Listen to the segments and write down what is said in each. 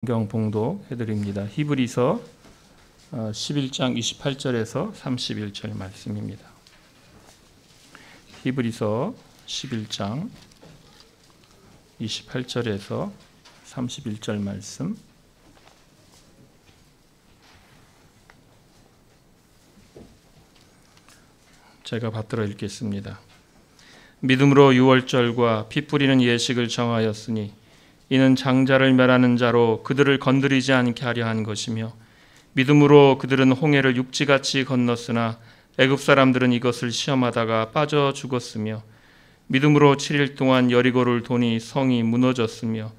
성경 봉독해 드립니다. 히브리서 11장 28절에서 31절 말씀입니다. 히브리서 11장 28절에서 31절 말씀. 제가 받들어 읽겠습니다. 믿음으로 유월절과 피 뿌리는 예식을 정하였으니 이는 장자를 멸하는 자로 그들을 건드리지 않게 하려 한 것이며, 믿음으로 그들은 홍해를 육지같이 건넜으나 애굽 사람들은 이것을 시험하다가 빠져 죽었으며, 믿음으로 7일 동안 여리고를 도니 성이 무너졌으며,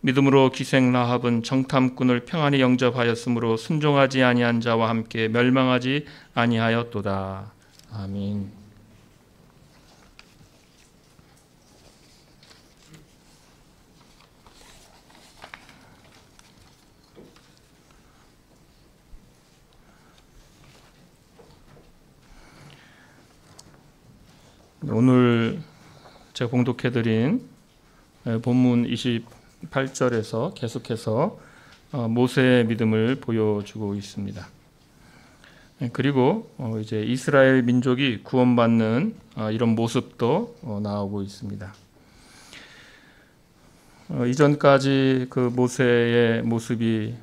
믿음으로 기생 라합은 정탐꾼을 평안히 영접하였으므로 순종하지 아니한 자와 함께 멸망하지 아니하였도다. 아멘. 오늘 제가 봉독해드린 본문 28절에서 계속해서 모세의 믿음을 보여주고 있습니다. 그리고 이제 이스라엘 민족이 구원받는 이런 모습도 나오고 있습니다. 이전까지 그 모세의 모습이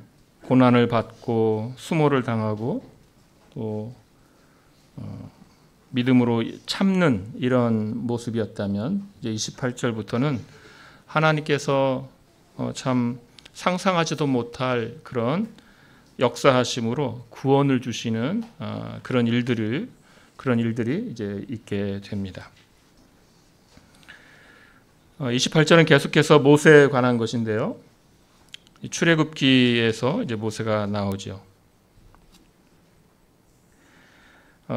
고난을 받고 수모를 당하고 또 믿음으로 참는 이런 모습이었다면, 이제 28절부터는 하나님께서 참 상상하지도 못할 그런 역사하심으로 구원을 주시는 그런 일들이 이제 있게 됩니다. 28절은 계속해서 모세에 관한 것인데요. 출애굽기에서 이제 모세가 나오죠.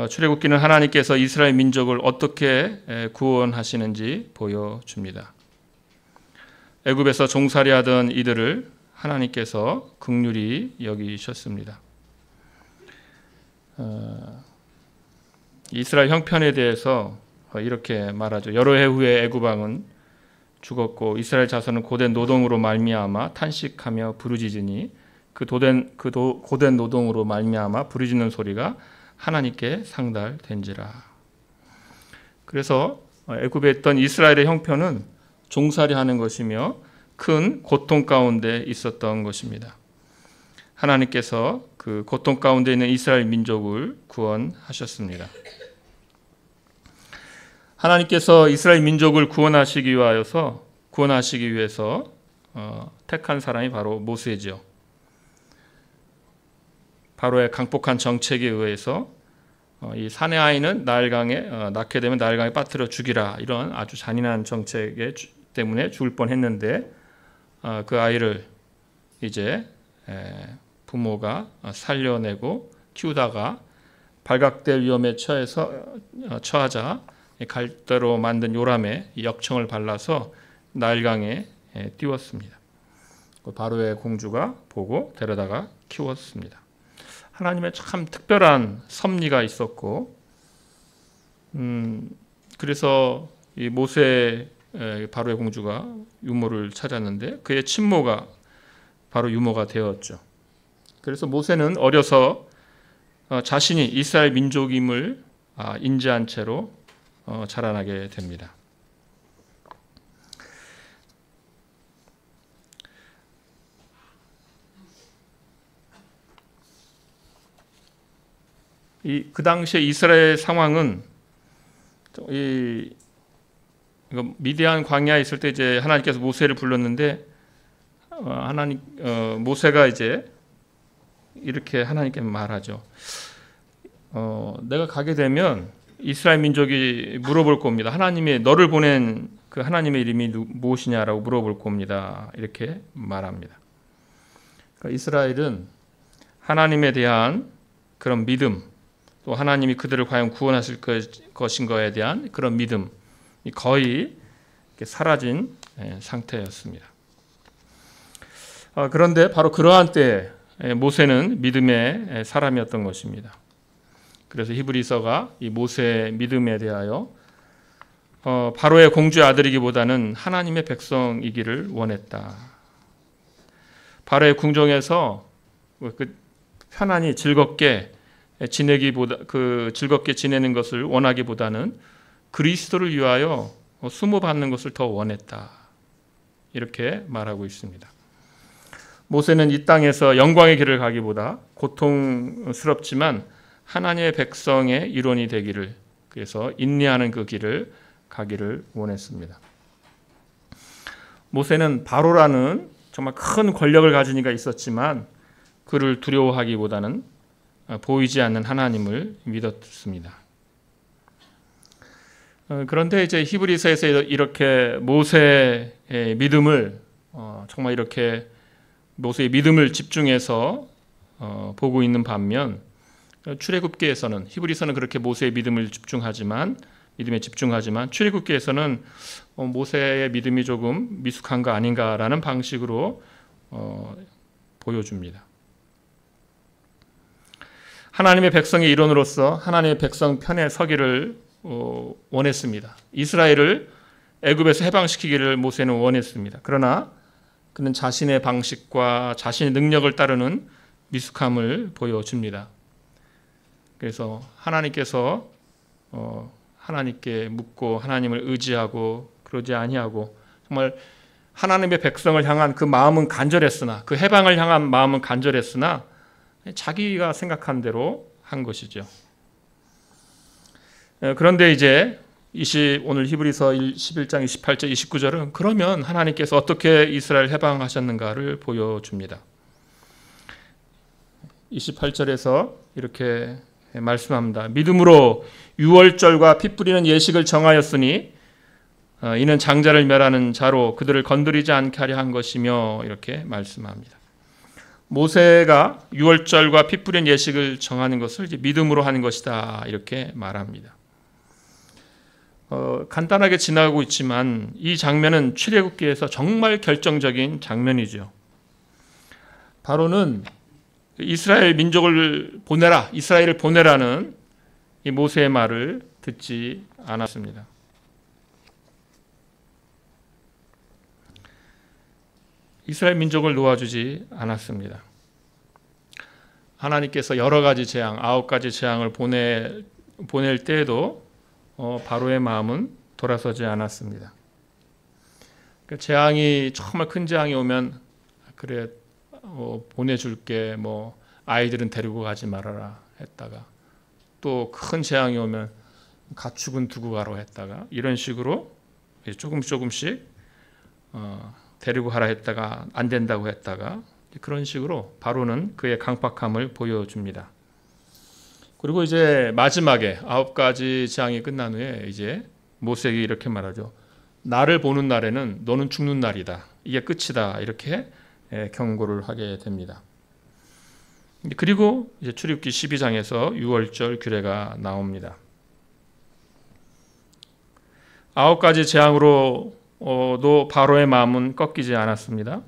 출애굽기는 하나님께서 이스라엘 민족을 어떻게 구원하시는지 보여줍니다. 애굽에서 종살이하던 이들을 하나님께서 긍휼히 여기셨습니다. 이스라엘 형편에 대해서 이렇게 말하죠. 여러 해 후에 애굽 왕은 죽었고 이스라엘 자손은 고된 노동으로 말미암아 탄식하며 부르짖으니 그 고된 노동으로 말미암아 부르짖는 소리가 하나님께 상달된지라. 그래서 애굽에 있던 이스라엘의 형편은 종살이하는 것이며 큰 고통 가운데 있었던 것입니다. 하나님께서 그 고통 가운데 있는 이스라엘 민족을 구원하셨습니다. 하나님께서 이스라엘 민족을 구원하시기 위해서 택한 사람이 바로 모세죠. 바로의 강폭한 정책에 의해서 이 사내 아이는 나일강에 낳게 되면 나일강에 빠뜨려 죽이라, 이런 아주 잔인한 정책 때문에 죽을 뻔했는데, 그 아이를 이제 부모가 살려내고 키우다가 발각될 위험에 처하자 갈대로 만든 요람에 역청을 발라서 나일강에 띄웠습니다. 바로의 공주가 보고 데려다가 키웠습니다. 하나님의 참 특별한 섭리가 있었고, 그래서 이 모세 바로의 공주가 유모를 찾았는데 그의 친모가 바로 유모가 되었죠. 그래서 모세는 어려서 자신이 이스라엘 민족임을 인지한 채로 자라나게 됩니다. 그 당시에 이스라엘 상황은 미디안 광야에 있을 때 이제 하나님께서 모세를 불렀는데 모세가 이제 이렇게 하나님께 말하죠. 내가 가게 되면 이스라엘 민족이 물어볼 겁니다. 하나님이 너를 보낸 그 하나님의 이름이 무엇이냐라고 물어볼 겁니다. 이렇게 말합니다. 그러니까 이스라엘은 하나님에 대한 그런 믿음, 또 하나님이 그들을 과연 구원하실 것인가에 대한 그런 믿음이 거의 사라진 상태였습니다. 그런데 바로 그러한 때 모세는 믿음의 사람이었던 것입니다. 그래서 히브리서가 이 모세의 믿음에 대하여 바로의 공주의 아들이기보다는 하나님의 백성이기를 원했다. 바로의 궁정에서 편안히 즐겁게 즐겁게 지내는 것을 원하기보다는 그리스도를 위하여 수모받는 것을 더 원했다. 이렇게 말하고 있습니다. 모세는 이 땅에서 영광의 길을 가기보다 고통스럽지만 하나님의 백성의 일원이 되기를, 그래서 인내하는 그 길을 가기를 원했습니다. 모세는 바로라는 정말 큰 권력을 가진 이가 있었지만 그를 두려워하기보다는 보이지 않는 하나님을 믿었습니다. 그런데 이제 히브리서에서 이렇게 모세의 믿음을 정말 이렇게 모세의 믿음을 집중해서 보고 있는 반면 출애굽기에서는, 히브리서는 그렇게 모세의 믿음에 집중하지만 출애굽기에서는 모세의 믿음이 조금 미숙한 거 아닌가라는 방식으로 보여줍니다. 하나님의 백성의 일원으로서 하나님의 백성 편에 서기를 원했습니다. 이스라엘을 애굽에서 해방시키기를 모세는 원했습니다. 그러나 그는 자신의 방식과 자신의 능력을 따르는 미숙함을 보여줍니다. 그래서 하나님께서 하나님께 묻고 하나님을 의지하고 그러지 아니하고 정말 하나님의 백성을 향한 그 마음은 간절했으나, 그 해방을 향한 마음은 간절했으나 자기가 생각한 대로 한 것이죠. 그런데 이제 오늘 히브리서 11장 28절 29절은 그러면 하나님께서 어떻게 이스라엘 해방하셨는가를 보여줍니다. 28절에서 이렇게 말씀합니다. 믿음으로 유월절과 피 뿌리는 예식을 정하였으니 이는 장자를 멸하는 자로 그들을 건드리지 않게 하려 한 것이며, 이렇게 말씀합니다. 모세가 유월절과 피 뿌리는 예식을 정하는 것을 이제 믿음으로 하는 것이다, 이렇게 말합니다. 간단하게 지나가고 있지만 이 장면은 출애굽기에서 정말 결정적인 장면이죠. 바로는 이스라엘 민족을 보내라, 이스라엘을 보내라는 이 모세의 말을 듣지 않았습니다. 이스라엘 민족을 놓아주지 않았습니다. 하나님께서 여러 가지 재앙, 9가지 재앙을 보낼 때에도 바로의 마음은 돌아서지 않았습니다. 재앙이 정말 큰 재앙이 오면 그래 보내줄게, 아이들은 데리고 가지 말아라 했다가, 또 큰 재앙이 오면 가축은 두고 가라 했다가, 이런 식으로 조금씩 데리고 가라 했다가 안 된다고 했다가, 그런 식으로 바로는 그의 강팍함을 보여줍니다. 그리고 이제 마지막에 9가지 재앙이 끝난 후에 이제 모세에게 이렇게 말하죠. 나를 보는 날에는 너는 죽는 날이다. 이게 끝이다. 이렇게 경고를 하게 됩니다. 그리고 이제 출애굽기 12장에서 유월절 규례가 나옵니다. 9가지 재앙으로도 바로의 마음은 꺾이지 않았습니다.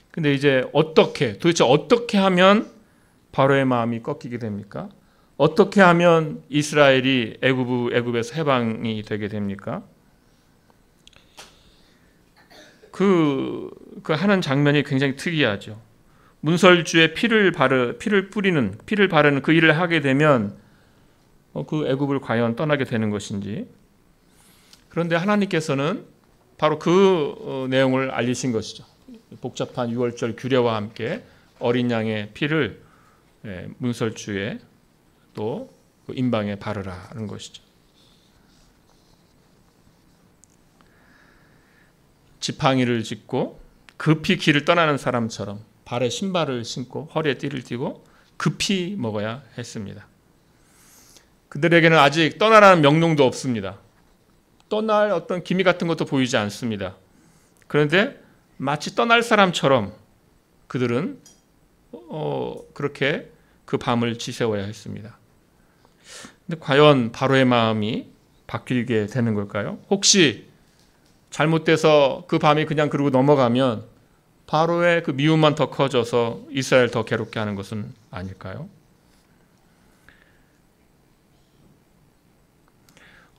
근데 이제 도대체 어떻게 하면 바로의 마음이 꺾이게 됩니까? 어떻게 하면 이스라엘이 애굽에서 해방이 되게 됩니까? 그 하는 장면이 굉장히 특이하죠. 문설주에 피를 바르는 그 일을 하게 되면 그 애굽을 과연 떠나게 되는 것인지. 그런데 하나님께서는 바로 그 내용을 알리신 것이죠. 복잡한 유월절 규례와 함께 어린 양의 피를 문설주에 또 임방에 바르라는 것이죠. 지팡이를 짚고 급히 길을 떠나는 사람처럼 발에 신발을 신고 허리에 띠를 띠고 급히 먹어야 했습니다. 그들에게는 아직 떠나라는 명령도 없습니다. 떠날 어떤 기미 같은 것도 보이지 않습니다. 그런데 마치 떠날 사람처럼 그들은 그렇게 그 밤을 지새워야 했습니다. 근데 과연 바로의 마음이 바뀌게 되는 걸까요? 혹시 잘못돼서 그 밤이 그냥 그러고 넘어가면 바로의 그 미움만 더 커져서 이스라엘 더 괴롭게 하는 것은 아닐까요?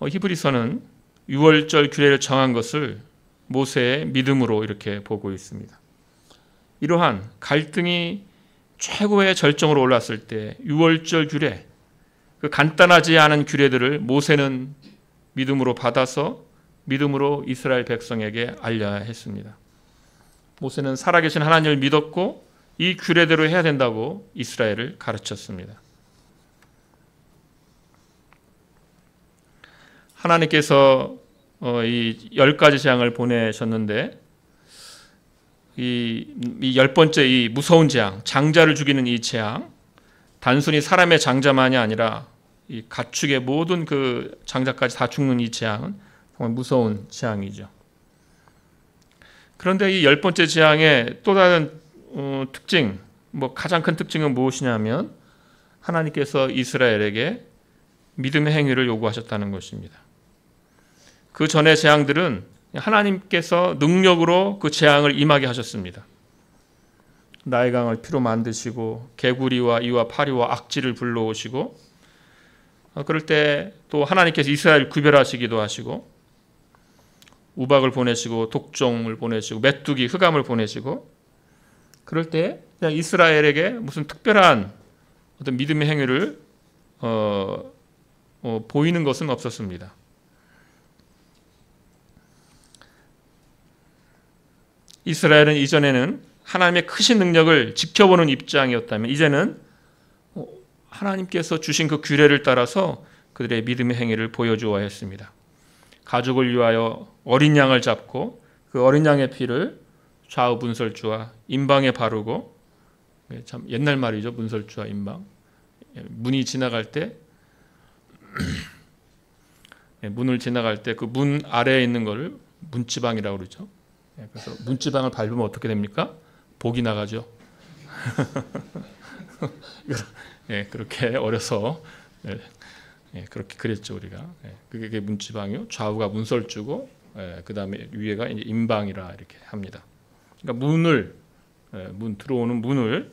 히브리서는 유월절 규례를 정한 것을 모세의 믿음으로 이렇게 보고 있습니다. 이러한 갈등이 최고의 절정으로 올랐을 때 유월절 규례, 그 간단하지 않은 규례들을 모세는 믿음으로 받아서 믿음으로 이스라엘 백성에게 알려야 했습니다. 모세는 살아계신 하나님을 믿었고 이 규례대로 해야 된다고 이스라엘을 가르쳤습니다. 하나님께서 이 10가지 재앙을 보내셨는데 이 10번째 이 무서운 재앙, 장자를 죽이는 이 재앙, 단순히 사람의 장자만이 아니라 이 가축의 모든 그 장자까지 다 죽는 이 재앙은 정말 무서운 재앙이죠. 그런데 이 10번째 재앙의 또 다른 특징, 가장 큰 특징은 무엇이냐면 하나님께서 이스라엘에게 믿음의 행위를 요구하셨다는 것입니다. 그 전의 재앙들은 하나님께서 능력으로 그 재앙을 임하게 하셨습니다. 나의 강을 피로 만드시고 개구리와 이와 파리와 악취를 불러오시고 그럴 때 또 하나님께서 이스라엘을 구별하시기도 하시고 우박을 보내시고 독종을 보내시고 메뚜기, 흑암을 보내시고 그럴 때 그냥 이스라엘에게 무슨 특별한 어떤 믿음의 행위를 보이는 것은 없었습니다. 이스라엘은 이전에는 하나님의 크신 능력을 지켜보는 입장이었다면 이제는 하나님께서 주신 그 규례를 따라서 그들의 믿음의 행위를 보여주어야 했습니다. 가족을 위하여 어린 양을 잡고 그 어린 양의 피를 좌우 문설주와 임방에 바르고, 참 옛날 말이죠. 문설주와 임방. 문이 지나갈 때 문을 지나갈 때 그 문 아래에 있는 것을 문지방이라고 그러죠. 그래서 문지방을 밟으면 어떻게 됩니까? 복이 나가죠. 그렇게 어려서 그렇게 그랬죠 우리가. 그게 문지방이요. 좌우가 문설주고, 그 다음에 위에가 이제 임방이라 이렇게 합니다. 그러니까 문 들어오는 문을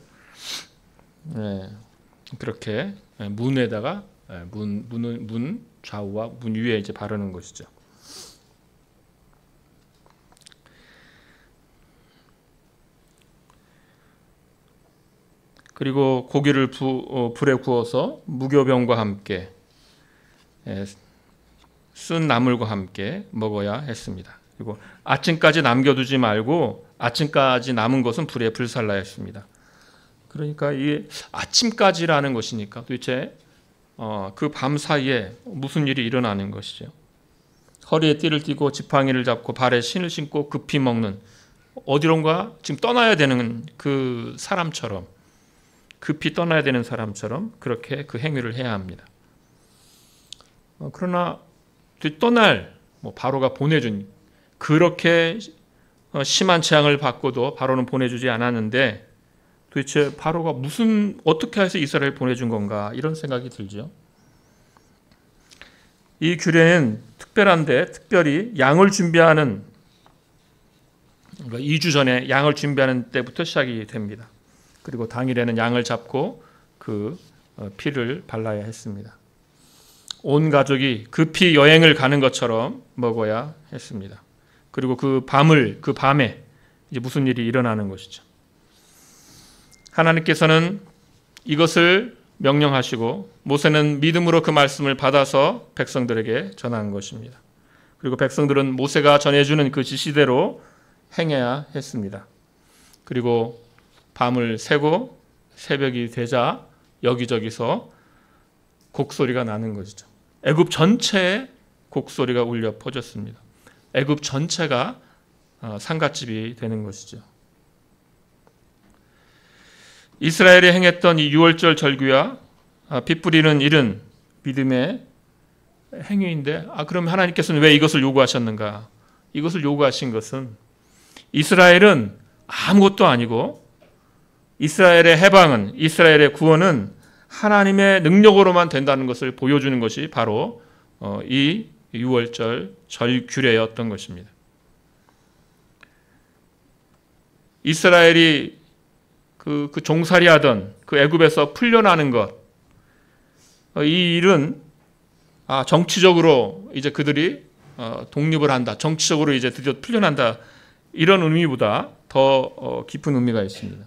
그렇게 문에다가 문 좌우와 문 위에 이제 바르는 것이죠. 그리고 고기를 불에 구워서 무교병과 함께 쓴 나물과 함께 먹어야 했습니다. 그리고 아침까지 남겨두지 말고 아침까지 남은 것은 불에 불살라야 했습니다. 그러니까 이 아침까지라는 것이니까 도대체 그 밤 사이에 무슨 일이 일어나는 것이죠. 허리에 띠를 띠고 지팡이를 잡고 발에 신을 신고 급히 먹는, 어디론가 지금 떠나야 되는 그 사람처럼, 급히 떠나야 되는 사람처럼 그렇게 그 행위를 해야 합니다. 그러나 떠날 바로가 보내준, 그렇게 심한 재앙을 받고도 바로는 보내주지 않았는데 도대체 바로가 어떻게 해서 이스라엘을 보내준 건가, 이런 생각이 들죠. 이 규례는 특별한데 특별히 양을 준비하는, 그러니까 2주 전에 양을 준비하는 때부터 시작이 됩니다. 그리고 당일에는 양을 잡고 그 피를 발라야 했습니다. 온 가족이 급히 여행을 가는 것처럼 먹어야 했습니다. 그리고 그 밤에 이제 무슨 일이 일어나는 것이죠. 하나님께서는 이것을 명령하시고 모세는 믿음으로 그 말씀을 받아서 백성들에게 전한 것입니다. 그리고 백성들은 모세가 전해주는 그 지시대로 행해야 했습니다. 그리고 밤을 새고 새벽이 되자 여기저기서 곡소리가 나는 것이죠. 애굽 전체에 곡소리가 울려 퍼졌습니다. 애굽 전체가 상갓집이 되는 것이죠. 이스라엘이 행했던 이 유월절 절규와 피 뿌리는 일은 믿음의 행위인데, 그럼 하나님께서는 왜 이것을 요구하셨는가? 이것을 요구하신 것은 이스라엘은 아무것도 아니고 이스라엘의 해방은, 이스라엘의 구원은 하나님의 능력으로만 된다는 것을 보여주는 것이 바로 이 유월절 절규례였던 것입니다. 이스라엘이 그 종살이하던 그 애굽에서 풀려나는 것, 이 일은 정치적으로 이제 그들이 독립을 한다, 정치적으로 이제 드디어 풀려난다, 이런 의미보다 더 깊은 의미가 있습니다.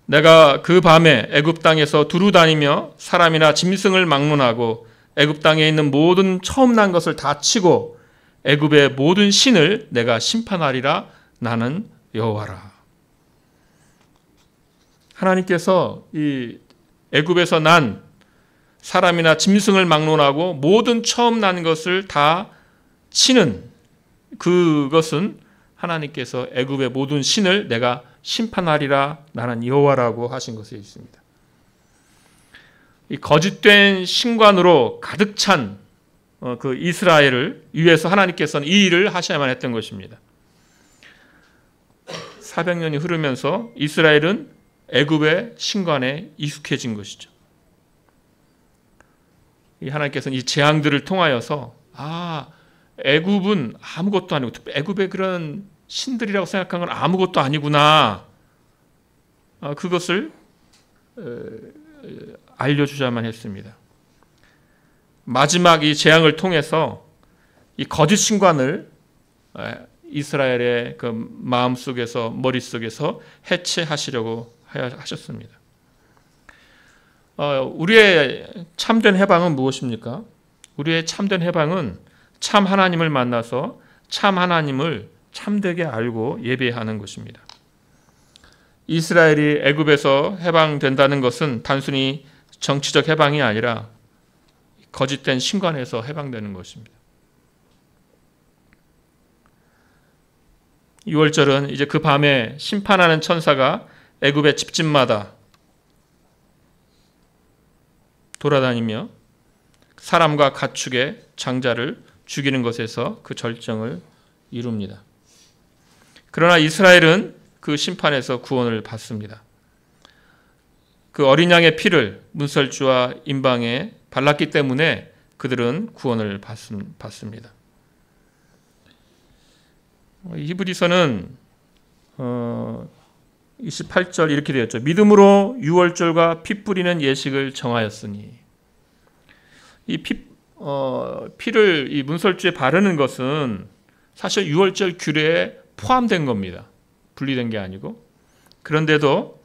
내가 그 밤에 애굽 땅에서 두루 다니며 사람이나 짐승을 막론하고 애굽 땅에 있는 모든 처음 난 것을 다 치고 애굽의 모든 신을 내가 심판하리라. 나는 여호와라. 하나님께서 이 애굽에서 난 사람이나 짐승을 막론하고 모든 처음 난 것을 다 치는 그것은 하나님께서 애굽의 모든 신을 내가 심판하리라. 나는 여호와라고 하신 것이 있습니다. 이 거짓된 신관으로 가득 찬 그 이스라엘을 위해서 하나님께서는 이 일을 하셔야만 했던 것입니다. 400년이 흐르면서 이스라엘은 애굽의 신관에 익숙해진 것이죠. 하나님께서는 이 재앙들을 통하여서 애굽은 아무것도 아니고 애굽의 그런 신들이라고 생각한 건 아무것도 아니구나. 그것을 알려주자만 했습니다. 마지막 이 재앙을 통해서 이 거짓 신관을 이스라엘의 그 마음속에서 머릿속에서 해체하시려고 하셨습니다. 우리의 참된 해방은 무엇입니까? 우리의 참된 해방은 참 하나님을 만나서 참 하나님을 참되게 알고 예배하는 것입니다. 이스라엘이 애굽에서 해방된다는 것은 단순히 정치적 해방이 아니라 거짓된 신관에서 해방되는 것입니다. 6월절은 이제 그 밤에 심판하는 천사가 애굽의 집집마다 돌아다니며 사람과 가축의 장자를 죽이는 것에서 그 절정을 이룹니다. 그러나 이스라엘은 그 심판에서 구원을 받습니다. 그 어린 양의 피를 문설주와 임방에 발랐기 때문에 그들은 구원을 받습니다. 히브리서는 28절 이렇게 되었죠. 믿음으로 유월절과 피 뿌리는 예식을 정하였으니. 이 피를 이 문설주에 바르는 것은 사실 유월절 규례에 포함된 겁니다. 분리된 게 아니고. 그런데도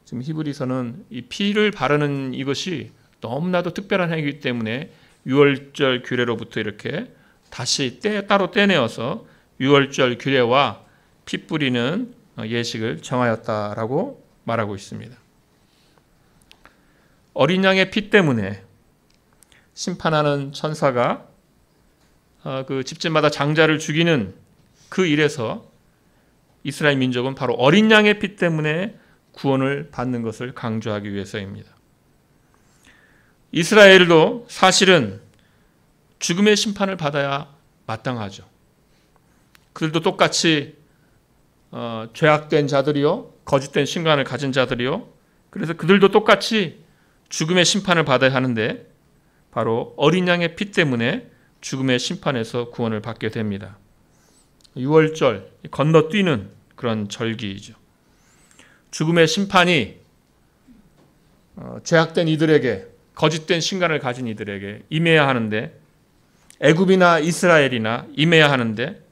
지금 히브리서는 이 피를 바르는 이것이 너무나도 특별한 행위이기 때문에 유월절 규례로부터 이렇게 다시 따로 떼내어서 유월절 규례와 피 뿌리는 예식을 정하였다라고 말하고 있습니다. 어린 양의 피 때문에 심판하는 천사가 그 집집마다 장자를 죽이는 그 일에서 이스라엘 민족은 바로 어린 양의 피 때문에 구원을 받는 것을 강조하기 위해서입니다. 이스라엘도 사실은 죽음의 심판을 받아야 마땅하죠. 그들도 똑같이 죄악된 자들이요, 거짓된 신관을 가진 자들이요. 그래서 그들도 똑같이 죽음의 심판을 받아야 하는데 바로 어린 양의 피 때문에 죽음의 심판에서 구원을 받게 됩니다. 유월절, 건너뛰는 그런 절기이죠. 죽음의 심판이 죄악된 이들에게, 거짓된 신관을 가진 이들에게 임해야 하는데, 애굽이나 이스라엘이나 임해야 하는데,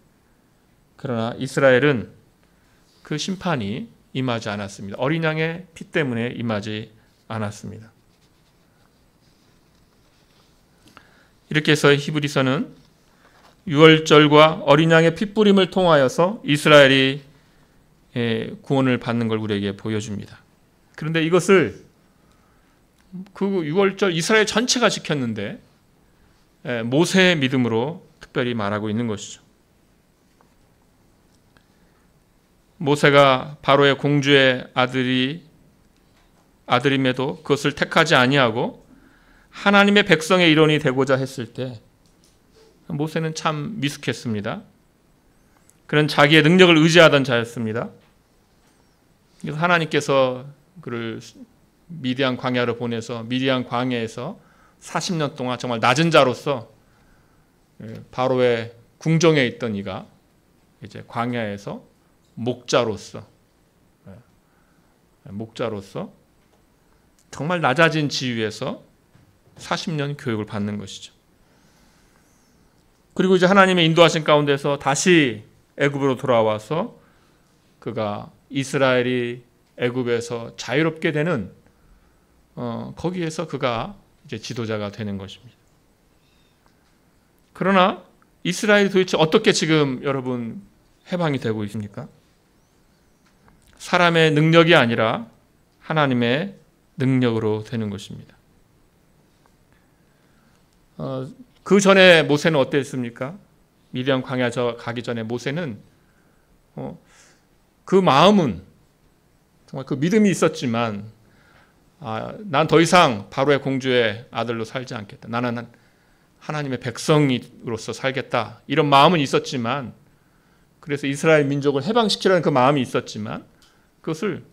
그러나 이스라엘은 그 심판이 임하지 않았습니다. 어린 양의 피 때문에 임하지 않았습니다. 이렇게 해서 히브리서는 유월절과 어린 양의 피 뿌림을 통하여서 이스라엘이 구원을 받는 걸 우리에게 보여줍니다. 그런데 이것을 그 유월절 이스라엘 전체가 지켰는데 모세의 믿음으로 특별히 말하고 있는 것이죠. 모세가 바로의 공주의 아들임에도 그것을 택하지 아니하고 하나님의 백성의 일원이 되고자 했을 때 모세는 참 미숙했습니다. 그는 자기의 능력을 의지하던 자였습니다. 그래서 하나님께서 그를 미디안 광야로 보내서 미디안 광야에서 40년 동안 정말 낮은 자로서 바로의 궁정에 있던 이가 이제 광야에서 목자로서 정말 낮아진 지위에서 40년 교육을 받는 것이죠. 그리고 이제 하나님의 인도하신 가운데서 다시 애굽으로 돌아와서 그가 이스라엘이 애굽에서 자유롭게 되는 거기에서 그가 이제 지도자가 되는 것입니다. 그러나 이스라엘이 도대체 어떻게 지금 여러분 해방이 되고 있습니까? 사람의 능력이 아니라 하나님의 능력으로 되는 것입니다. 그 전에 모세는 어땠습니까? 미디안 광야 가기 전에 모세는 그 마음은 정말 그 믿음이 있었지만 난 더 이상 바로의 공주의 아들로 살지 않겠다. 나는 하나님의 백성으로서 살겠다. 이런 마음은 있었지만 그래서 이스라엘 민족을 해방시키려는 그 마음이 있었지만 그것을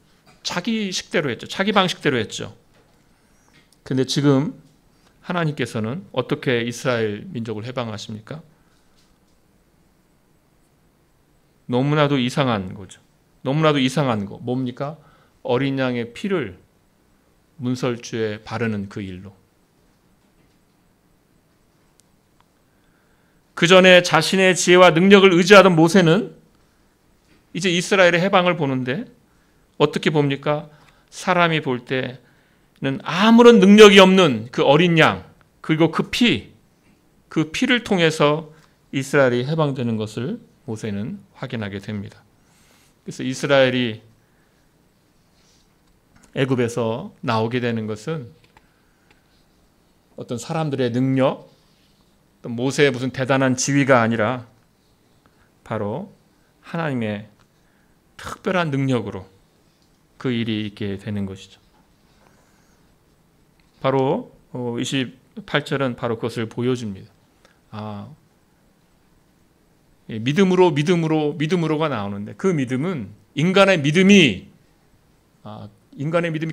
자기 식대로 했죠. 자기 방식대로 했죠. 근데 지금 하나님께서는 어떻게 이스라엘 민족을 해방하십니까? 너무나도 이상한 거죠. 너무나도 이상한 거. 뭡니까? 어린 양의 피를 문설주에 바르는 그 일로. 그 전에 자신의 지혜와 능력을 의지하던 모세는 이제 이스라엘의 해방을 보는데 어떻게 봅니까? 사람이 볼 때는 아무런 능력이 없는 그 어린 양, 그리고 그 피를 통해서 이스라엘이 해방되는 것을 모세는 확인하게 됩니다. 그래서 이스라엘이 애굽에서 나오게 되는 것은 어떤 사람들의 능력, 또 모세의 무슨 대단한 지위가 아니라 바로 하나님의 특별한 능력으로 그 일이 있게 되는 것이죠. 바로 28절은 바로 그것을 보여줍니다. 믿음으로가 나오는데 그 믿음은 인간의 믿음이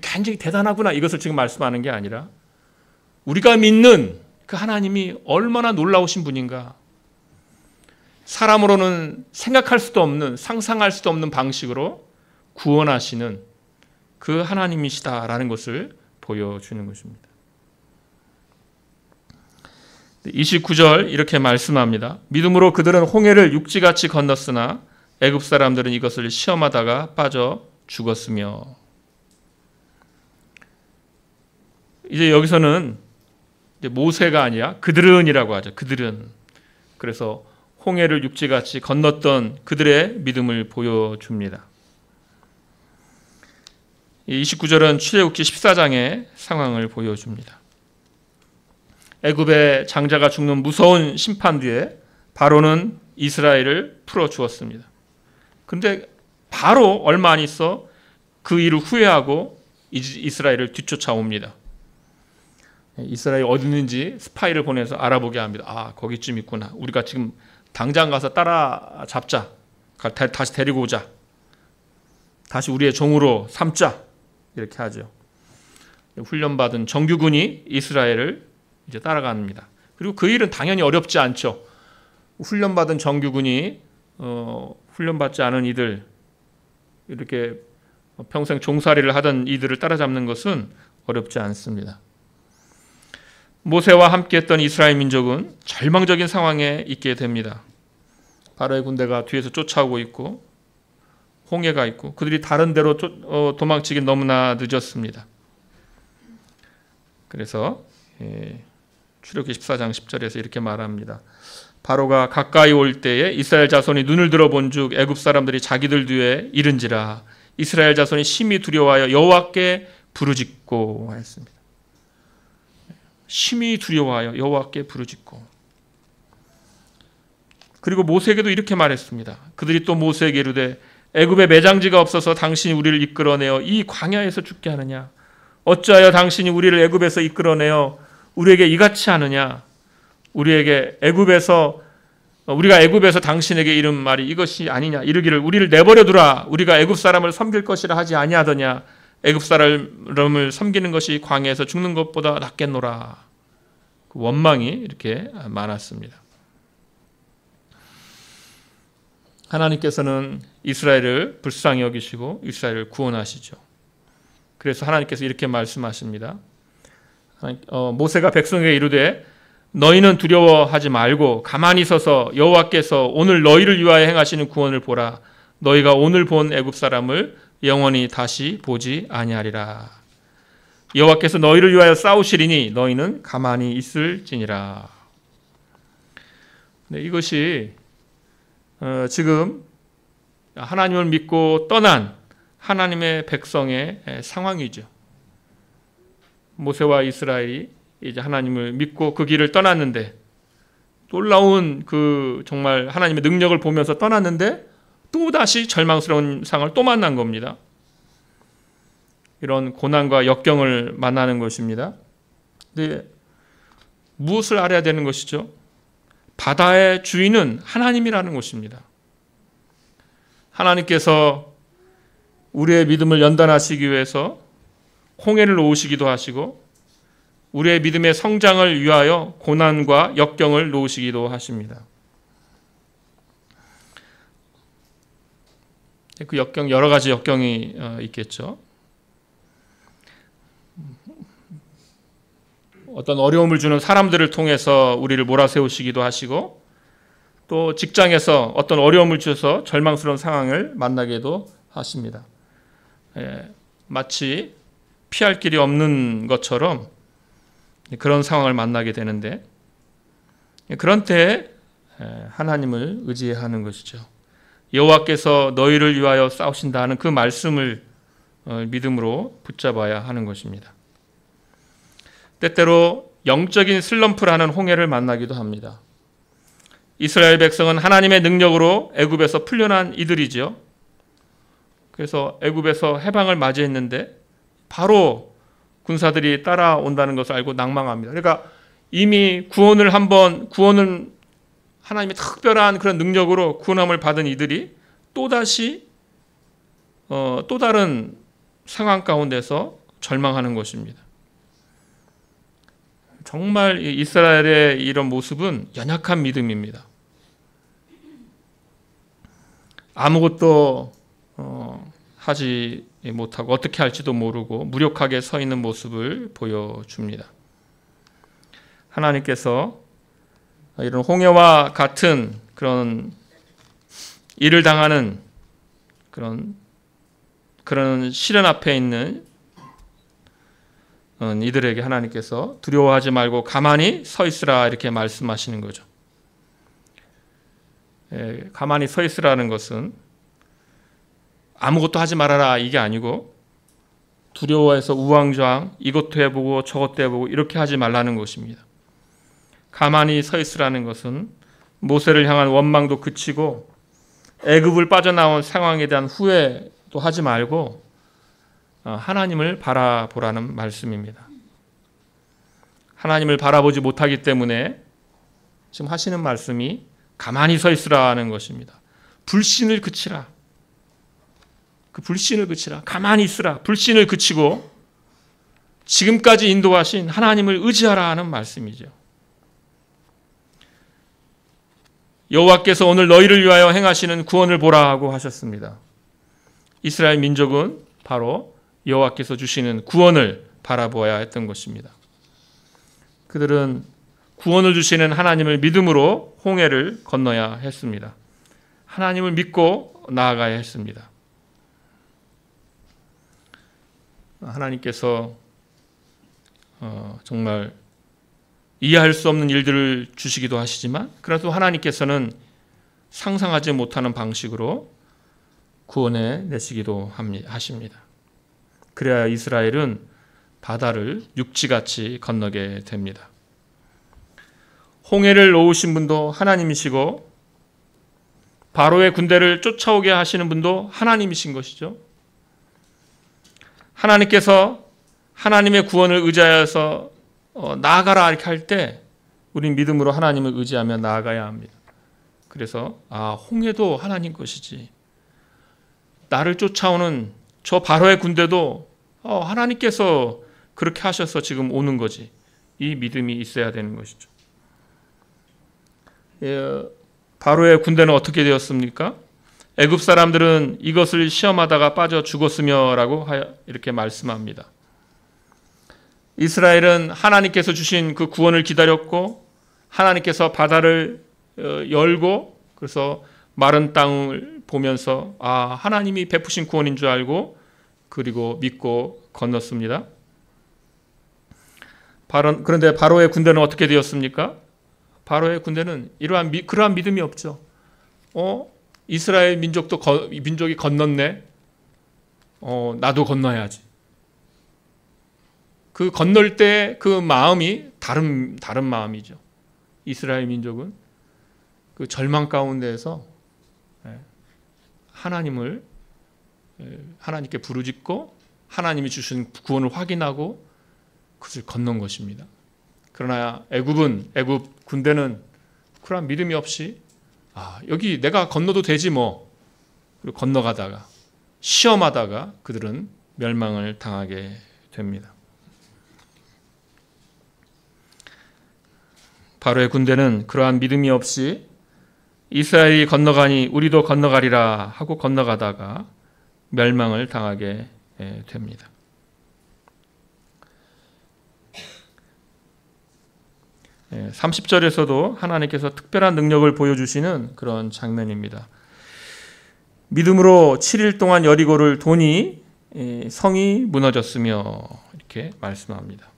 굉장히 대단하구나 이것을 지금 말씀하는 게 아니라 우리가 믿는 그 하나님이 얼마나 놀라우신 분인가. 사람으로는 생각할 수도 없는, 상상할 수도 없는 방식으로 구원하시는 그 하나님이시다라는 것을 보여주는 것입니다. 29절 이렇게 말씀합니다. 믿음으로 그들은 홍해를 육지같이 건넜으나 애굽 사람들은 이것을 시험하다가 빠져 죽었으며. 이제 여기서는 이제 모세가 아니라 그들은이라고 하죠. 그들은. 그래서 홍해를 육지같이 건넜던 그들의 믿음을 보여줍니다. 29절은 출애굽기 14장의 상황을 보여줍니다. 애굽의 장자가 죽는 무서운 심판 뒤에 바로는 이스라엘을 풀어주었습니다. 그런데 바로 얼마 안 있어 그 일을 후회하고 이스라엘을 뒤쫓아옵니다. 이스라엘이 어디 있는지 스파이를 보내서 알아보게 합니다. 거기쯤 있구나. 우리가 지금 당장 가서 따라잡자. 다시 데리고 오자. 다시 우리의 종으로 삼자. 이렇게 하죠. 훈련받은 정규군이 이스라엘을 이제 따라갑니다. 그리고 그 일은 당연히 어렵지 않죠. 훈련받은 정규군이 훈련받지 않은 이들, 이렇게 평생 종살이를 하던 이들을 따라잡는 것은 어렵지 않습니다. 모세와 함께했던 이스라엘 민족은 절망적인 상황에 있게 됩니다. 바로의 군대가 뒤에서 쫓아오고 있고 홍해가 있고 그들이 다른 데로 도망치기 너무나 늦었습니다. 그래서 출애굽기 14장 10절에서 이렇게 말합니다. 바로가 가까이 올 때에 이스라엘 자손이 눈을 들어본즉 애굽 사람들이 자기들 뒤에 이른지라 이스라엘 자손이 심히 두려워하여 여호와께 부르짖고 하였습니다. 심히 두려워하여 여호와께 부르짖고. 그리고 모세에게도 이렇게 말했습니다. 그들이 또 모세에게 이르되 애굽에 매장지가 없어서 당신이 우리를 이끌어내어 이 광야에서 죽게 하느냐? 어찌하여 당신이 우리를 애굽에서 이끌어내어 우리에게 이같이 하느냐? 우리가 애굽에서 당신에게 이른 말이 이것이 아니냐? 이르기를 우리를 내버려 두라. 우리가 애굽 사람을 섬길 것이라 하지 아니하더냐? 애굽 사람을 섬기는 것이 광야에서 죽는 것보다 낫겠노라. 그 원망이 이렇게 많았습니다. 하나님께서는 이스라엘을 불쌍히 여기시고 이스라엘을 구원하시죠. 그래서 하나님께서 이렇게 말씀하십니다. 모세가 백성에게 이르되 너희는 두려워하지 말고 가만히 서서 여호와께서 오늘 너희를 위하여 행하시는 구원을 보라. 너희가 오늘 본 애굽 사람을 영원히 다시 보지 아니하리라. 여호와께서 너희를 위하여 싸우시리니 너희는 가만히 있을지니라. 네, 이것이 지금 하나님을 믿고 떠난 하나님의 백성의 상황이죠. 모세와 이스라엘이 이제 하나님을 믿고 그 길을 떠났는데, 놀라운 그 정말 하나님의 능력을 보면서 떠났는데 또 다시 절망스러운 상황을 또 만난 겁니다. 이런 고난과 역경을 만나는 것입니다. 근데 무엇을 알아야 되는 것이죠? 바다의 주인은 하나님이라는 것입니다. 하나님께서 우리의 믿음을 연단하시기 위해서 홍해를 놓으시기도 하시고 우리의 믿음의 성장을 위하여 고난과 역경을 놓으시기도 하십니다. 그 역경, 여러 가지 역경이 있겠죠. 어떤 어려움을 주는 사람들을 통해서 우리를 몰아세우시기도 하시고, 또 직장에서 어떤 어려움을 주셔서 절망스러운 상황을 만나게도 하십니다. 마치 피할 길이 없는 것처럼 그런 상황을 만나게 되는데, 그런 때에 하나님을 의지하는 것이죠. 여호와께서 너희를 위하여 싸우신다는 그 말씀을 믿음으로 붙잡아야 하는 것입니다. 때때로 영적인 슬럼프라는 홍해를 만나기도 합니다. 이스라엘 백성은 하나님의 능력으로 애굽에서 풀려난 이들이죠. 그래서 애굽에서 해방을 맞이했는데 바로 군사들이 따라온다는 것을 알고 낭망합니다. 그러니까 이미 구원을 하나님의 특별한 그런 능력으로 구원함을 받은 이들이 또다시 또 다른 상황 가운데서 절망하는 것입니다. 정말 이스라엘의 이런 모습은 연약한 믿음입니다. 아무것도 하지 못하고 어떻게 할지도 모르고 무력하게 서 있는 모습을 보여줍니다. 하나님께서 이런 홍해와 같은 그런 일을 당하는 그런 시련 앞에 있는 이들에게 하나님께서 두려워하지 말고 가만히 서 있으라 이렇게 말씀하시는 거죠. 가만히 서 있으라는 것은 아무것도 하지 말아라 이게 아니고, 두려워해서 우왕좌왕 이것도 해보고 저것도 해보고 이렇게 하지 말라는 것입니다. 가만히 서 있으라는 것은 모세를 향한 원망도 그치고 애굽을 빠져나온 상황에 대한 후회도 하지 말고 하나님을 바라보라는 말씀입니다. 하나님을 바라보지 못하기 때문에 지금 하시는 말씀이 가만히 서 있으라는 것입니다. 불신을 그치라. 그 불신을 그치라. 가만히 있으라. 불신을 그치고 지금까지 인도하신 하나님을 의지하라는 말씀이죠. 여호와께서 오늘 너희를 위하여 행하시는 구원을 보라 하고 하셨습니다. 이스라엘 민족은 바로 여호와께서 주시는 구원을 바라보아야 했던 것입니다. 그들은 구원을 주시는 하나님을 믿음으로 홍해를 건너야 했습니다. 하나님을 믿고 나아가야 했습니다. 하나님께서 정말 이해할 수 없는 일들을 주시기도 하시지만, 그래도 하나님께서는 상상하지 못하는 방식으로 구원해 내시기도 하십니다. 그래야 이스라엘은 바다를 육지같이 건너게 됩니다. 홍해를 놓으신 분도 하나님이시고 바로의 군대를 쫓아오게 하시는 분도 하나님이신 것이죠. 하나님께서 하나님의 구원을 의지하여서 나아가라 이렇게 할 때 우린 믿음으로 하나님을 의지하며 나아가야 합니다. 그래서 홍해도 하나님 것이지, 나를 쫓아오는 저 바로의 군대도 하나님께서 그렇게 하셔서 지금 오는 거지, 이 믿음이 있어야 되는 것이죠. 바로의 군대는 어떻게 되었습니까? 애굽 사람들은 이것을 시험하다가 빠져 죽었으며라고 이렇게 말씀합니다. 이스라엘은 하나님께서 주신 그 구원을 기다렸고 하나님께서 바다를 열고 그래서 마른 땅을 보면서 하나님이 베푸신 구원인 줄 알고 그리고 믿고 건넜습니다. 그런데 바로의 군대는 어떻게 되었습니까? 바로의 군대는 그러한 믿음이 없죠. 이스라엘 민족이 건넜네. 나도 건너야지. 그 건널 때 그 마음이 다른 마음이죠. 이스라엘 민족은 그 절망 가운데에서 하나님께 부르짖고 하나님이 주신 구원을 확인하고 그것을 건넌 것입니다. 그러나 애굽 군대는 그런 믿음이 없이 여기 내가 건너도 되지 뭐. 그리고 건너가다가 시험하다가 그들은 멸망을 당하게 됩니다. 바로의 군대는 그러한 믿음이 없이 이스라엘이 건너가니 우리도 건너가리라 하고 건너가다가 멸망을 당하게 됩니다. 30절에서도 하나님께서 특별한 능력을 보여주시는 그런 장면입니다. 믿음으로 7일 동안 여리고를 도니 성이 무너졌으며 이렇게 말씀합니다.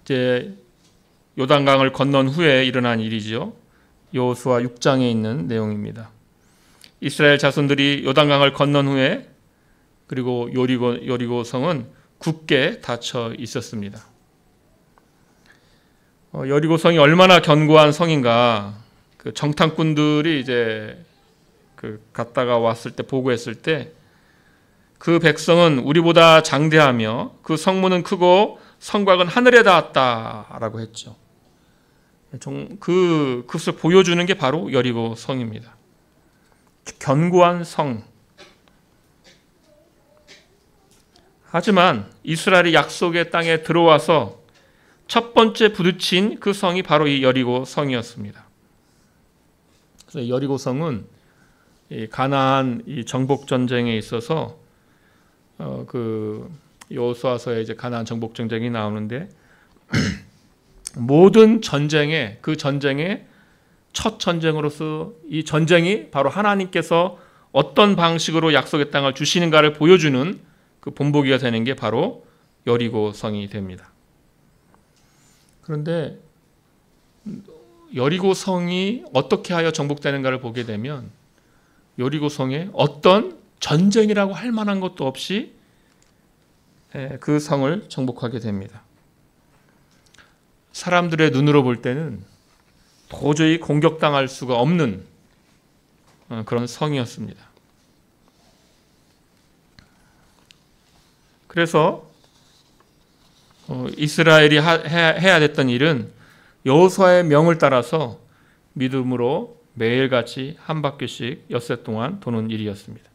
이제 요단강을 건넌 후에 일어난 일이죠. 여호수아 6장에 있는 내용입니다. 이스라엘 자손들이 요단강을 건넌 후에 그리고 여리고 성은 굳게 닫혀 있었습니다. 여리고 성이 얼마나 견고한 성인가? 그 정탐꾼들이 이제 갔다가 왔을 때 보고했을 때 그 백성은 우리보다 장대하며 그 성문은 크고 성곽은 하늘에 닿았다라고 했죠. 그것을 보여주는 게 바로 여리고 성입니다. 견고한 성. 하지만 이스라엘이 약속의 땅에 들어와서 첫 번째 부딪힌 그 성이 바로 이 여리고 성이었습니다. 그래서 여리고 성은 가나안 이 정복 전쟁에 있어서 여호수아서에 이제 가나안 정복 전쟁이 나오는데 모든 전쟁의 첫 전쟁으로서 이 전쟁이 바로 하나님께서 어떤 방식으로 약속의 땅을 주시는가를 보여주는 그 본보기가 되는 게 바로 여리고 성이 됩니다. 그런데 여리고 성이 어떻게 하여 정복되는가를 보게 되면 여리고 성에 어떤 전쟁이라고 할 만한 것도 없이 그 성을 정복하게 됩니다. 사람들의 눈으로 볼 때는 도저히 공격당할 수가 없는 그런 성이었습니다. 그래서 이스라엘이 해야 됐던 일은 여호수아의 명을 따라서 믿음으로 매일같이 한 바퀴씩 엿새 동안 도는 일이었습니다.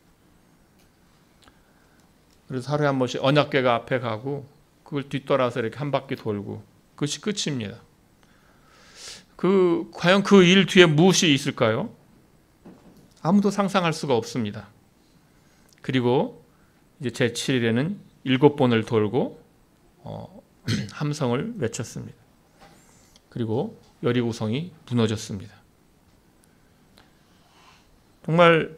그래서 하루에 한 번씩 언약궤가 앞에 가고 그걸 뒤돌아서 이렇게 한 바퀴 돌고 그것이 끝입니다. 과연 그 일 뒤에 무엇이 있을까요? 아무도 상상할 수가 없습니다. 그리고 이제 제7일에는 7번을 돌고 함성을 외쳤습니다. 그리고 여리고성이 무너졌습니다. 정말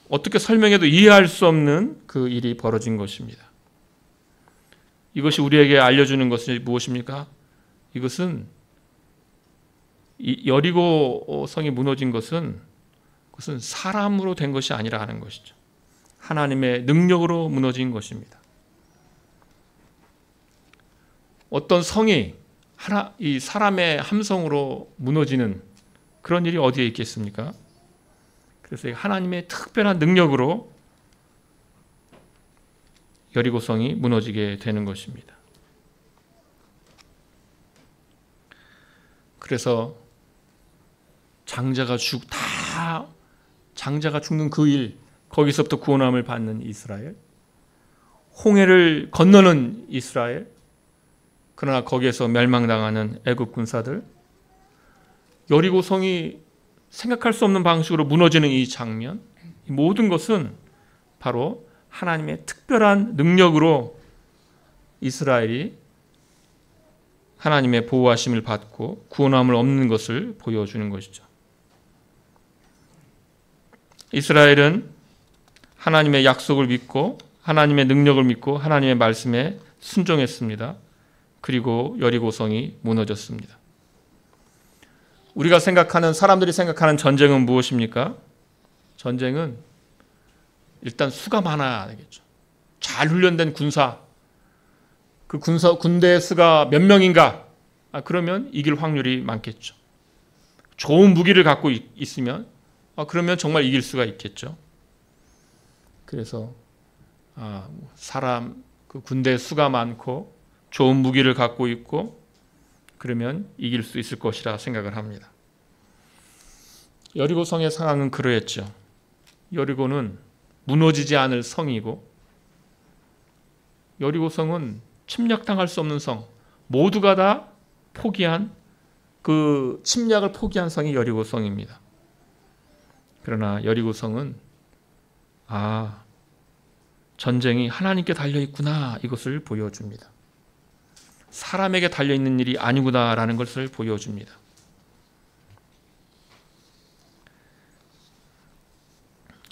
어떻게 설명해도 이해할 수 없는 그 일이 벌어진 것입니다. 이것이 우리에게 알려주는 것이 무엇입니까? 이것은 여리고 성이 무너진 것은 그것은 사람으로 된 것이 아니라 하는 것이죠. 하나님의 능력으로 무너진 것입니다. 어떤 성이 이 사람의 함성으로 무너지는 그런 일이 어디에 있겠습니까? 그래서 하나님의 특별한 능력으로 여리고성이 무너지게 되는 것입니다. 그래서 장자가 죽는 그 일, 거기서부터 구원함을 받는 이스라엘, 홍해를 건너는 이스라엘, 그러나 거기에서 멸망당하는 애굽 군사들, 여리고성이 생각할 수 없는 방식으로 무너지는 이 장면, 이 모든 것은 바로 하나님의 특별한 능력으로 이스라엘이 하나님의 보호하심을 받고 구원함을 얻는 것을 보여주는 것이죠. 이스라엘은 하나님의 약속을 믿고 하나님의 능력을 믿고 하나님의 말씀에 순종했습니다. 그리고 여리고성이 무너졌습니다. 우리가 생각하는, 사람들이 생각하는 전쟁은 무엇입니까? 전쟁은 일단 수가 많아야 되겠죠. 잘 훈련된 군사, 그 군대의 수가 몇 명인가? 그러면 이길 확률이 많겠죠. 좋은 무기를 갖고 있으면 그러면 정말 이길 수가 있겠죠. 그래서 사람, 그 군대의 수가 많고 좋은 무기를 갖고 있고 그러면 이길 수 있을 것이라 생각을 합니다. 여리고성의 상황은 그러했죠. 여리고는 무너지지 않을 성이고 여리고성은 침략당할 수 없는 성, 모두가 다 포기한 그 침략을 포기한 성이 여리고성입니다. 그러나 여리고성은 전쟁이 하나님께 달려있구나, 이것을 보여줍니다. 사람에게 달려있는 일이 아니구나라는 것을 보여줍니다.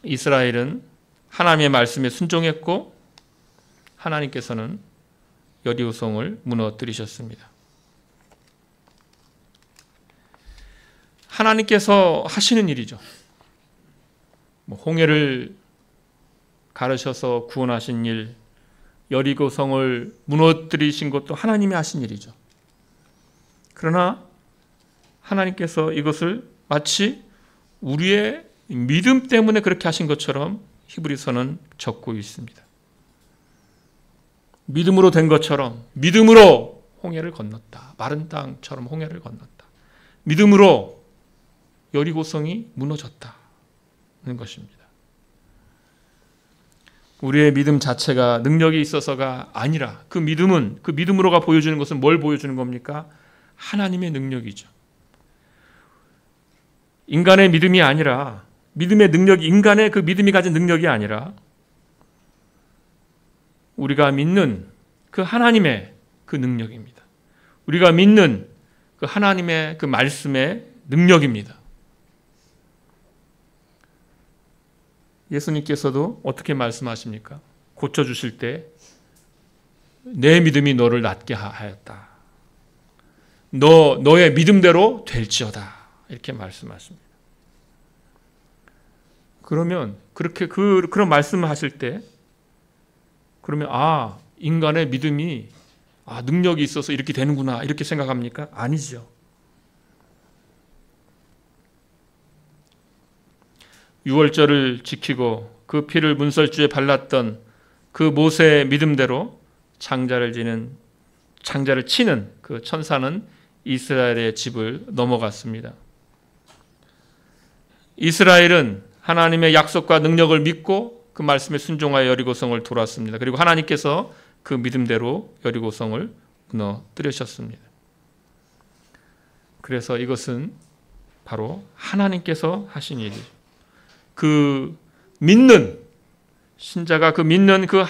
이스라엘은 하나님의 말씀에 순종했고 하나님께서는 여리고성을 무너뜨리셨습니다. 하나님께서 하시는 일이죠. 홍해를 가르셔서 구원하신 일, 여리고성을 무너뜨리신 것도 하나님이 하신 일이죠. 그러나 하나님께서 이것을 마치 우리의 믿음 때문에 그렇게 하신 것처럼 히브리서는 적고 있습니다. 믿음으로 된 것처럼, 믿음으로 홍해를 건넜다. 마른 땅처럼 홍해를 건넜다. 믿음으로 여리고성이 무너졌다는 것입니다. 우리의 믿음 자체가 능력이 있어서가 아니라 그 믿음은, 그 믿음으로가 보여주는 것은 뭘 보여주는 겁니까? 하나님의 능력이죠. 인간의 믿음이 아니라, 믿음의 능력이, 인간의 그 믿음이 가진 능력이 아니라 우리가 믿는 그 하나님의 그 능력입니다. 우리가 믿는 그 하나님의 그 말씀의 능력입니다. 예수님께서도 어떻게 말씀하십니까? 고쳐주실 때 내 믿음이 너를 낫게 하였다. 너의 믿음대로 될지어다. 이렇게 말씀하십니다. 그러면 그렇게 그런 말씀을 하실 때 그러면 인간의 믿음이 능력이 있어서 이렇게 되는구나 이렇게 생각합니까? 아니죠. 유월절을 지키고 그 피를 문설주에 발랐던 그 모세의 믿음대로 장자를 치는 그 천사는 이스라엘의 집을 넘어갔습니다. 이스라엘은 하나님의 약속과 능력을 믿고 그 말씀에 순종하여 여리고성을 돌았습니다. 그리고 하나님께서 그 믿음대로 여리고성을 무너뜨리셨습니다. 그래서 이것은 바로 하나님께서 하신 일이죠. 그 믿는 신자가 그 믿는 그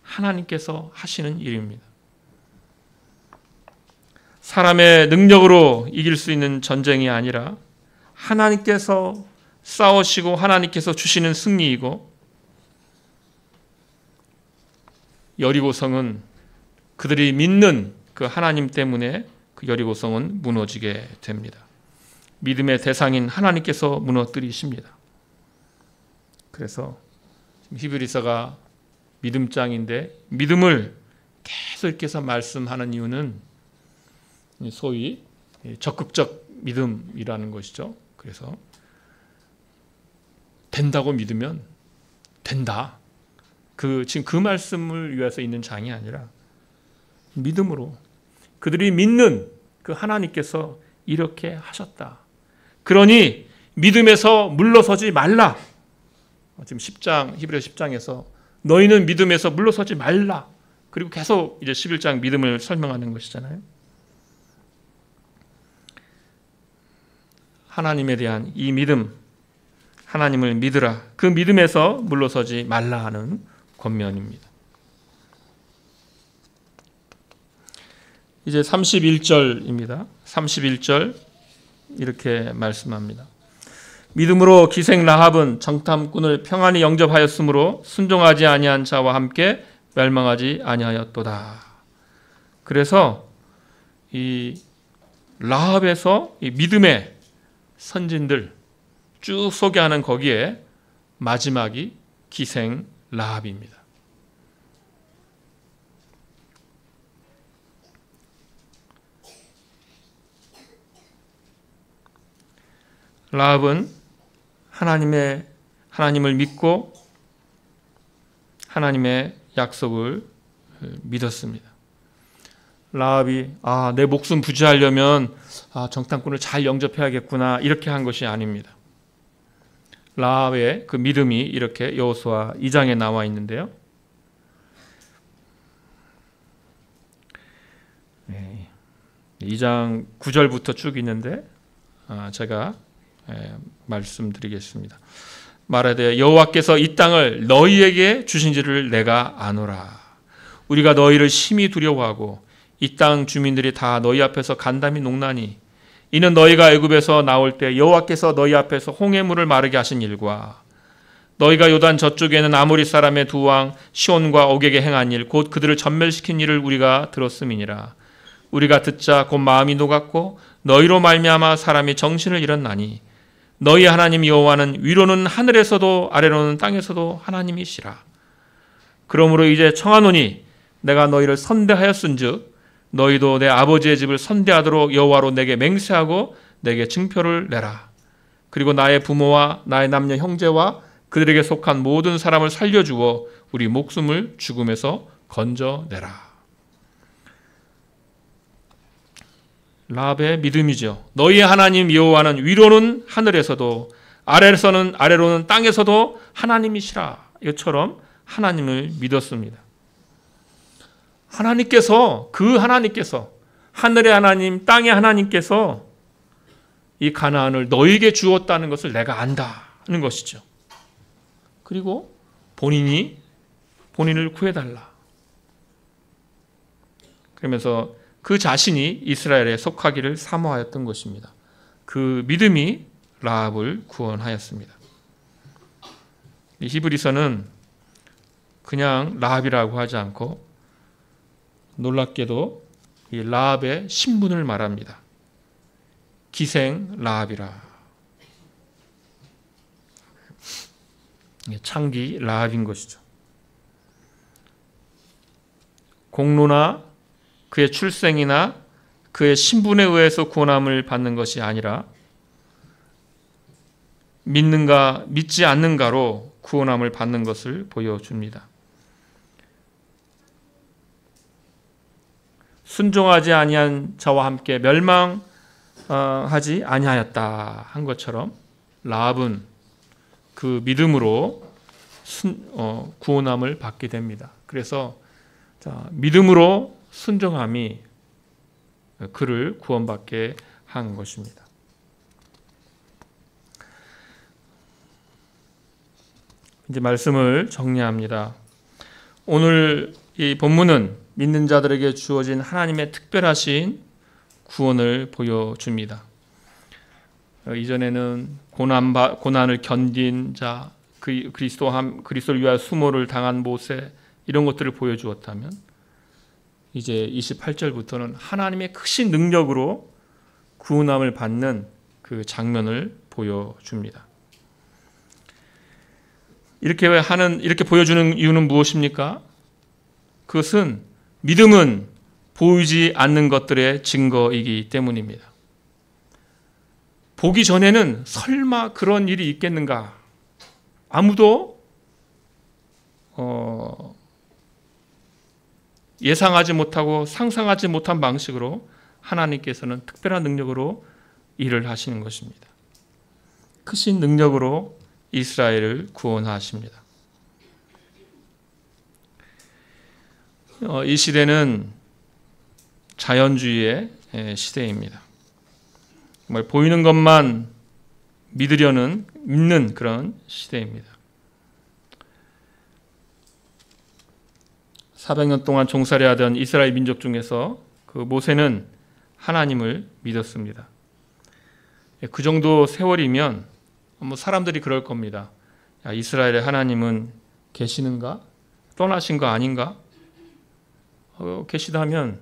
하나님께서 하시는 일입니다. 사람의 능력으로 이길 수 있는 전쟁이 아니라 하나님께서 싸우시고 하나님께서 주시는 승리이고 여리고성은 그들이 믿는 그 하나님 때문에 그 여리고성은 무너지게 됩니다. 믿음의 대상인 하나님께서 무너뜨리십니다. 그래서 히브리서가 믿음장인데 믿음을 계속 이렇게 해서 말씀하는 이유는 소위 적극적 믿음이라는 것이죠. 그래서 된다고 믿으면 된다. 지금 그 말씀을 위해서 있는 장이 아니라 믿음으로 그들이 믿는 그 하나님께서 이렇게 하셨다. 그러니 믿음에서 물러서지 말라. 지금 10장 히브리서 10장에서 너희는 믿음에서 물러서지 말라. 그리고 계속 이제 11장 믿음을 설명하는 것이잖아요. 하나님에 대한 이 믿음, 하나님을 믿으라. 그 믿음에서 물러서지 말라 하는 권면입니다. 이제 31절입니다. 31절 이렇게 말씀합니다. 믿음으로 기생 라합은 정탐꾼을 평안히 영접하였으므로 순종하지 아니한 자와 함께 멸망하지 아니하였도다. 그래서 이 라합에서 이 믿음의 선진들 쭉 소개하는 거기에 마지막이 기생 라합입니다. 라합은 하나님을 믿고 하나님의 약속을 믿었습니다. 라합이 내 목숨 부지하려면 정탐꾼을 잘 영접해야겠구나 이렇게 한 것이 아닙니다. 라합의 그 믿음이 이렇게 여호수아 2장에 나와 있는데요. 2장 9절부터 쭉 있는데 제가 말씀드리겠습니다. 말하되 여호와께서 이 땅을 너희에게 주신지를 내가 아노라. 우리가 너희를 심히 두려워하고 이 땅 주민들이 다 너희 앞에서 간담이 녹나니 이는 너희가 애굽에서 나올 때 여호와께서 너희 앞에서 홍해물을 마르게 하신 일과 너희가 요단 저쪽에는 아모리 사람의 두 왕 시온과 옥에게 행한 일 곧 그들을 전멸시킨 일을 우리가 들었음이니라. 우리가 듣자 곧 마음이 녹았고 너희로 말미암아 사람이 정신을 잃었나니 너희 하나님 여호와는 위로는 하늘에서도 아래로는 땅에서도 하나님이시라. 그러므로 이제 청하노니 내가 너희를 선대하였은즉 너희도 내 아버지의 집을 선대하도록 여호와로 내게 맹세하고 내게 증표를 내라. 그리고 나의 부모와 나의 남녀 형제와 그들에게 속한 모든 사람을 살려주어 우리 목숨을 죽음에서 건져내라. 라합의 믿음이죠. 너희 하나님 여호와는 위로는 하늘에서도 아래로는 땅에서도 하나님이시라. 이것처럼 하나님을 믿었습니다. 하나님께서 하늘의 하나님, 땅의 하나님께서 이 가나안을 너희에게 주었다는 것을 내가 안다는 것이죠. 그리고 본인을 구해달라. 그러면서 그 자신이 이스라엘에 속하기를 사모하였던 것입니다. 그 믿음이 라합을 구원하였습니다. 이 히브리서는 그냥 라합이라고 하지 않고 놀랍게도 이 라합의 신분을 말합니다. 기생 라합이라. 창기 라합인 것이죠. 공로나 그의 출생이나 그의 신분에 의해서 구원함을 받는 것이 아니라 믿는가 믿지 않는가로 구원함을 받는 것을 보여줍니다. 순종하지 아니한 자와 함께 멸망하지 아니하였다 한 것처럼 라합은 그 믿음으로 구원함을 받게 됩니다. 그래서 믿음으로 순종함이 그를 구원받게 한 것입니다. 이제 말씀을 정리합니다. 오늘 이 본문은 믿는 자들에게 주어진 하나님의 특별하신 구원을 보여줍니다. 이전에는 고난을 견딘 자, 그리스도를 위하여 수모를 당한 모세 이런 것들을 보여주었다면 이제 28절부터는 하나님의 크신 능력으로 구원함을 받는 그 장면을 보여줍니다. 이렇게 보여주는 이유는 무엇입니까? 그것은 믿음은 보이지 않는 것들의 증거이기 때문입니다. 보기 전에는 설마 그런 일이 있겠는가? 아무도 예상하지 못하고 상상하지 못한 방식으로 하나님께서는 특별한 능력으로 일을 하시는 것입니다. 크신 능력으로 이스라엘을 구원하십니다. 이 시대는 자연주의의 시대입니다. 정말 보이는 것만 믿는 그런 시대입니다. 400년 동안 종살이하던 이스라엘 민족 중에서 그 모세는 하나님을 믿었습니다. 그 정도 세월이면 사람들이 그럴 겁니다. 야, 이스라엘의 하나님은 계시는가? 떠나신 거 아닌가? 계시다면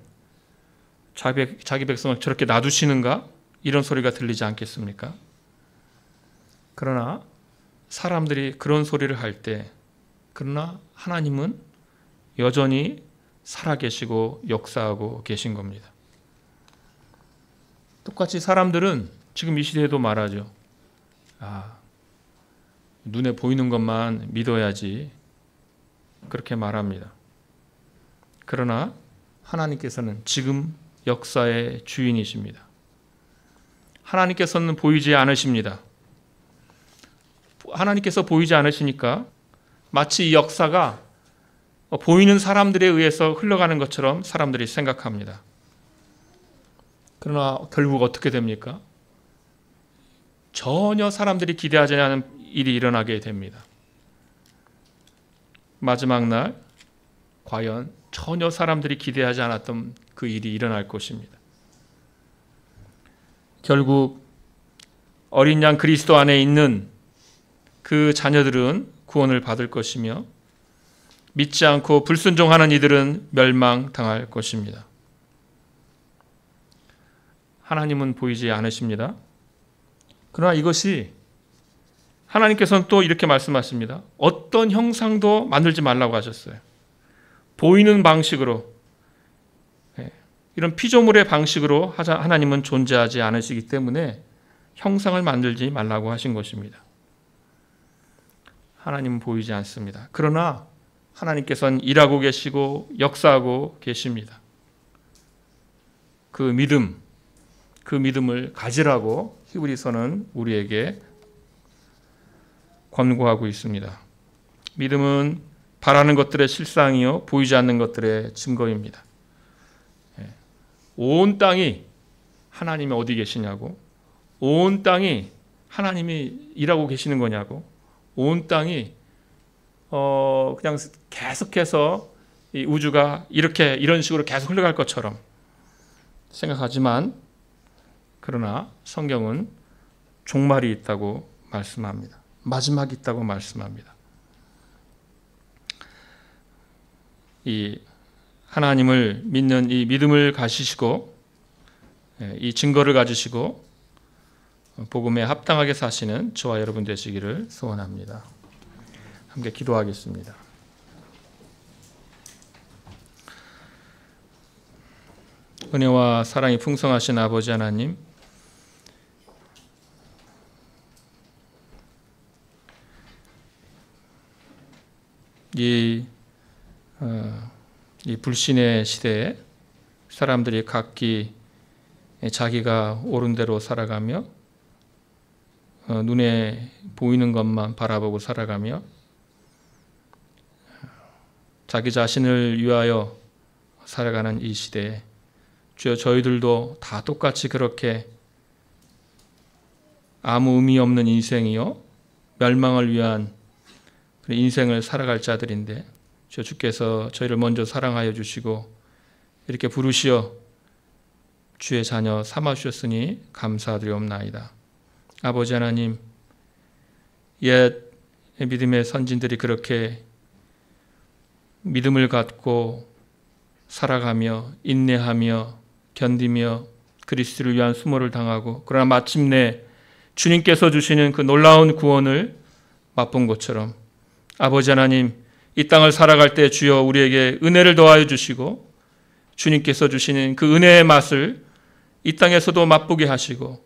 자기 백성을 저렇게 놔두시는가? 이런 소리가 들리지 않겠습니까? 그러나 사람들이 그런 소리를 할 때, 그러나 하나님은 여전히 살아계시고 역사하고 계신 겁니다. 똑같이 사람들은 지금 이 시대에도 말하죠. 눈에 보이는 것만 믿어야지. 그렇게 말합니다. 그러나 하나님께서는 지금 역사의 주인이십니다. 하나님께서는 보이지 않으십니다. 하나님께서 보이지 않으시니까 마치 이 역사가 보이는 사람들에 의해서 흘러가는 것처럼 사람들이 생각합니다. 그러나 결국 어떻게 됩니까? 전혀 사람들이 기대하지 않은 일이 일어나게 됩니다. 마지막 날 과연 전혀 사람들이 기대하지 않았던 그 일이 일어날 것입니다. 결국 어린 양 그리스도 안에 있는 그 자녀들은 구원을 받을 것이며 믿지 않고 불순종하는 이들은 멸망당할 것입니다. 하나님은 보이지 않으십니다. 그러나 이것이 하나님께서는 또 이렇게 말씀하십니다. 어떤 형상도 만들지 말라고 하셨어요. 보이는 방식으로, 이런 피조물의 방식으로 하나님은 존재하지 않으시기 때문에 형상을 만들지 말라고 하신 것입니다. 하나님은 보이지 않습니다. 그러나 하나님께서는 일하고 계시고 역사하고 계십니다. 그 믿음을 가지라고 히브리서는 우리에게 권고하고 있습니다. 믿음은 바라는 것들의 실상이요 보이지 않는 것들의 증거입니다. 온 땅이 하나님이 어디 계시냐고, 온 땅이 하나님이 일하고 계시는 거냐고, 온 땅이 그냥 계속해서 이 우주가 이런 식으로 계속 흘러갈 것처럼 생각하지만, 그러나 성경은 종말이 있다고 말씀합니다. 마지막이 있다고 말씀합니다. 이 하나님을 믿는 이 믿음을 가지시고 이 증거를 가지시고 복음에 합당하게 사시는 저와 여러분 되시기를 소원합니다. 함께 기도하겠습니다. 은혜와 사랑이 풍성하신 아버지 하나님, 이 불신의 시대에 사람들이 각기 자기가 옳은 대로 살아가며 눈에 보이는 것만 바라보고 살아가며 자기 자신을 위하여 살아가는 이 시대에 주여, 저희들도 다 똑같이 그렇게 아무 의미 없는 인생이요 멸망을 위한 인생을 살아갈 자들인데, 주께서 저희를 먼저 사랑하여 주시고 이렇게 부르시어 주의 자녀 삼아 주셨으니 감사드리옵나이다. 아버지 하나님, 옛 믿음의 선진들이 그렇게 믿음을 갖고 살아가며 인내하며 견디며 그리스도를 위한 수모를 당하고, 그러나 마침내 주님께서 주시는 그 놀라운 구원을 맛본 것처럼 아버지 하나님, 이 땅을 살아갈 때 주여 우리에게 은혜를 더하여 주시고 주님께서 주시는 그 은혜의 맛을 이 땅에서도 맛보게 하시고,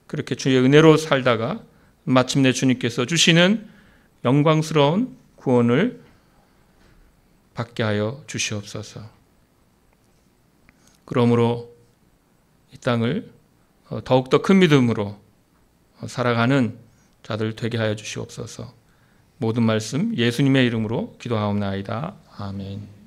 그렇게 주의 은혜로 살다가 마침내 주님께서 주시는 영광스러운 구원을 받게 하여 주시옵소서. 그러므로 이 땅을 더욱더 큰 믿음으로 살아가는 자들 되게 하여 주시옵소서. 모든 말씀 예수님의 이름으로 기도하옵나이다. 아멘.